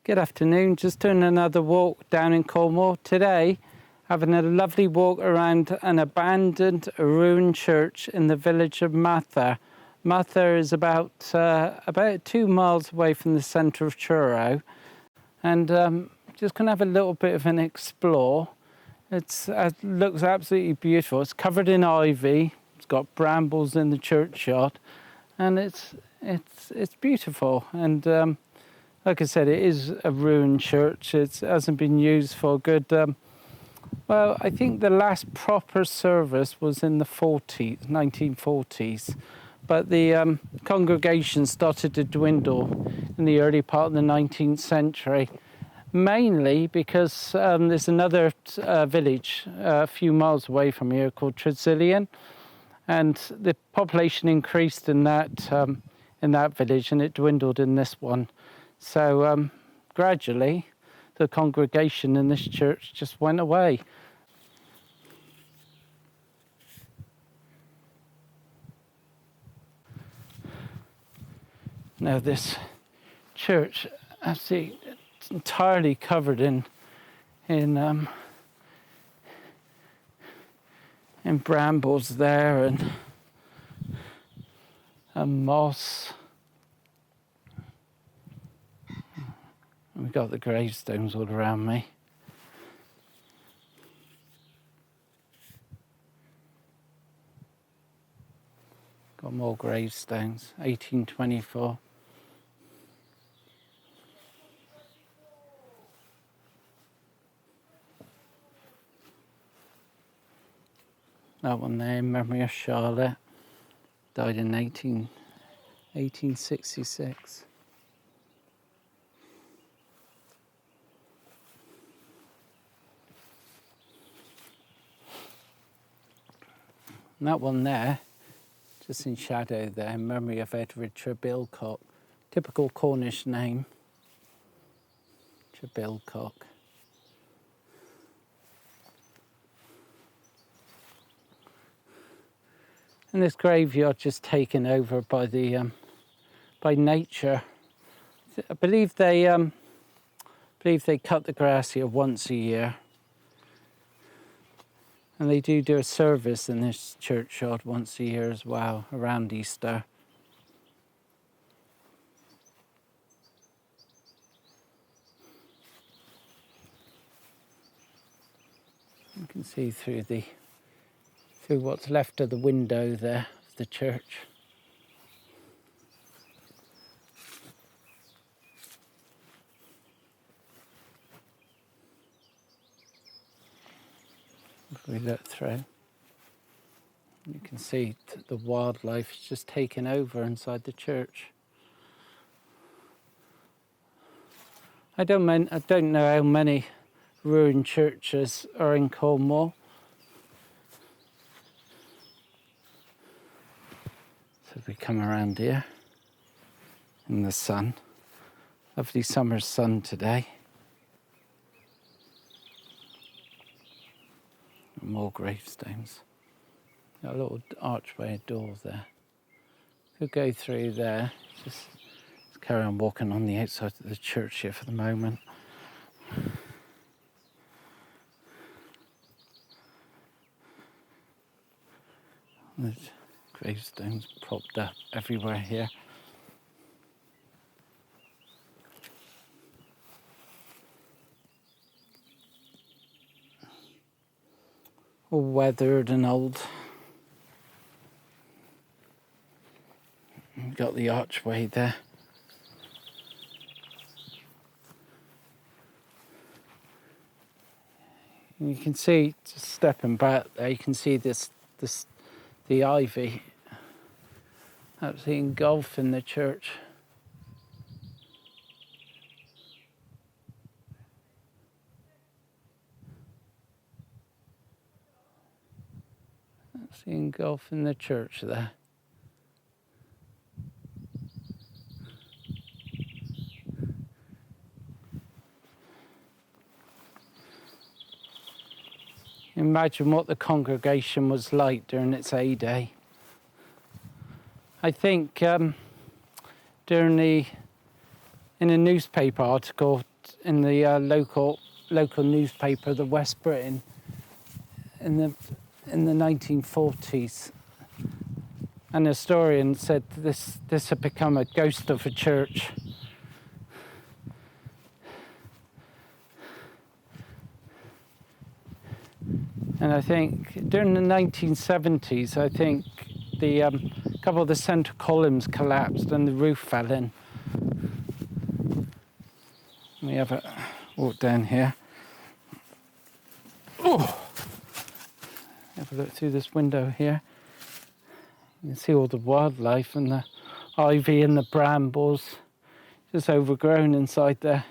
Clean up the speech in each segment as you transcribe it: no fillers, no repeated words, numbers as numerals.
Good afternoon, just doing another walk down in Cornwall. Today, having a lovely walk around an abandoned ruined church in the village of Merther. Merther is about 2 miles away from the centre of Truro. And just going to have a little bit of an explore. It looks absolutely beautiful. It's covered in ivy. It's got brambles in the churchyard. And it's beautiful. And like I said, it is a ruined church. It hasn't been used for a good, well, I think the last proper service was in the 1940s. But the congregation started to dwindle in the early part of the 19th century, mainly because there's another village a few miles away from here called Tresillian, and the population increased in that village, and it dwindled in this one. So gradually, the congregation in this church just went away. Now this church, it's entirely covered in brambles there and moss. We've got the gravestones all around me. Got more gravestones, 1824. That one there, in memory of Charlotte, died in 1866. And that one there, just in shadow there, in memory of Edward Trebilcock, typical Cornish name, Trebilcock. And this graveyard just taken over by by nature. I believe they cut the grass here once a year. And they do a service in this churchyard once a year as well, around Easter. You can see through what's left of the window there of the church. If we look through, you can see the wildlife is just taken over inside the church. I don't know how many ruined churches are in Cornwall. So we come around here in the sun, lovely summer sun today. More gravestones. Got a little archway door there. Could go through there. Just carry on walking on the outside of the church here for the moment. There's gravestones propped up everywhere here. All weathered and old. We've got the archway there. And you can see, just stepping back there, you can see the ivy absolutely engulfing the church. Engulfing the church there. Imagine what the congregation was like during its heyday. I think in a newspaper article in the local newspaper, the West Britain, in the 1940s. An historian said this had become a ghost of a church. And I think during the 1970s, I think the couple of the centre columns collapsed and the roof fell in. We have a walk down here. Oh! Have a look through this window here. You can see all the wildlife and the ivy and the brambles just overgrown inside there.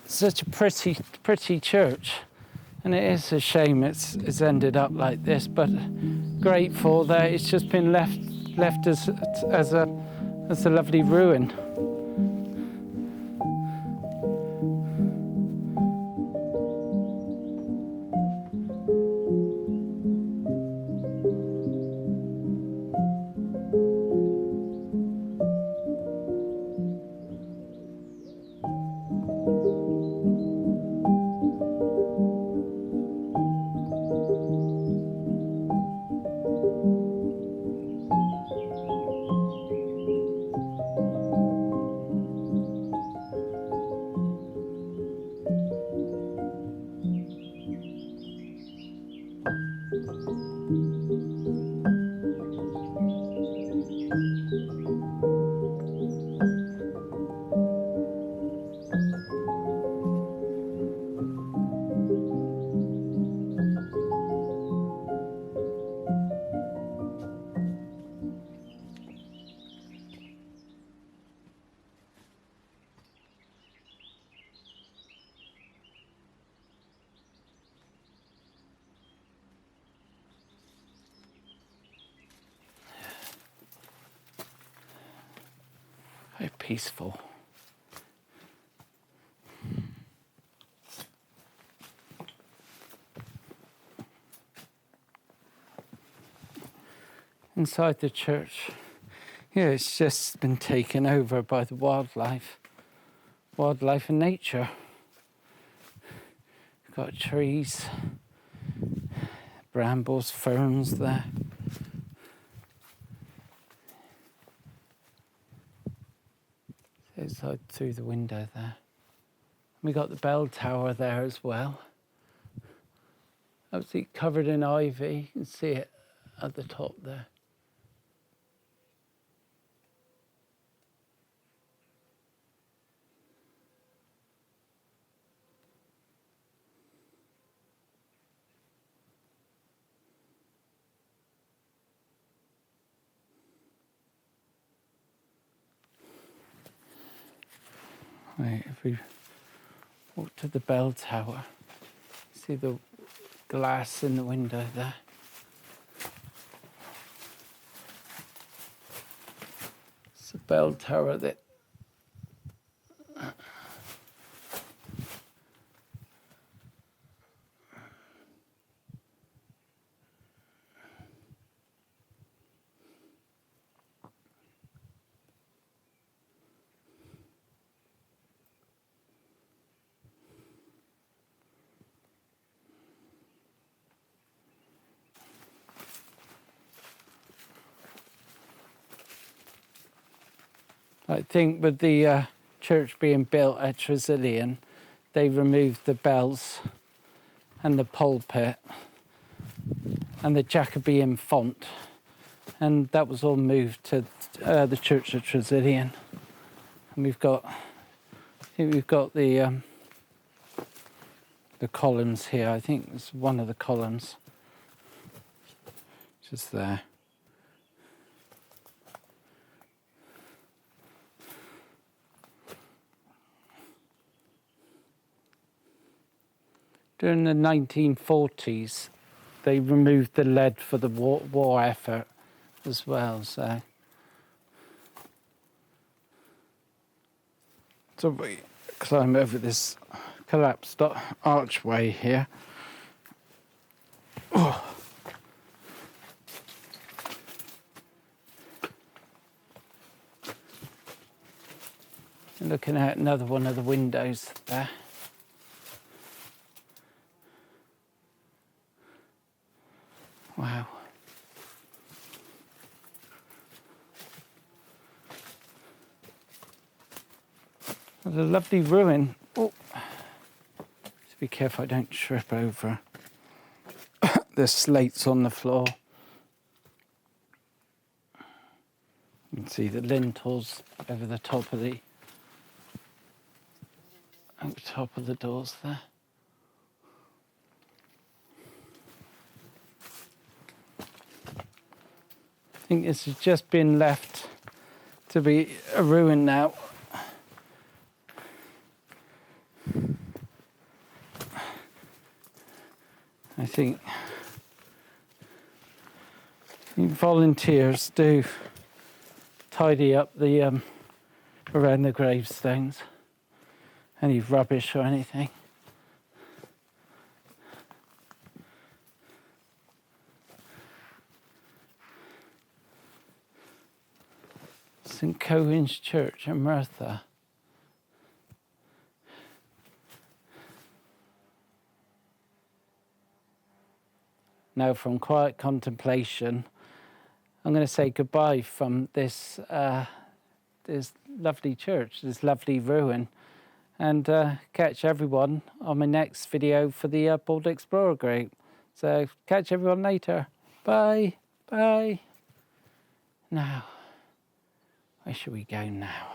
Such a pretty church, and it is a shame it's ended up like this, but grateful that it's just been left as a lovely ruin. Very peaceful. Inside the church, yeah, it's just been taken over by the wildlife and nature. We've got trees, brambles, ferns there. Inside through the window there. We got the bell tower there as well. Absolutely covered in ivy. You can see it at the top there. Right, if we walk to the bell tower, see the glass in the window there. It's a bell tower that I think with the church being built at Tresillian, they removed the bells and the pulpit and the Jacobean font, and that was all moved to the church at Tresillian. And we've got the columns here. I think it's one of the columns just there. During the 1940s, they removed the lead for the war effort as well. So we climb over this collapsed archway here. Oh. Looking out another one of the windows there. Wow. There's a lovely ruin. Oh, just be careful I don't trip over. There's slates on the floor. You can see the lintels over the top of the doors there. I think this has just been left to be a ruin now. I think volunteers do tidy up the around the gravestones, any rubbish or anything. St Cohan Church in Merther. Now, from quiet contemplation, I'm going to say goodbye from this this lovely church, this lovely ruin, and catch everyone on my next video for the Bold Explorer group. So catch everyone later. Bye. Bye. Now, where should we go now?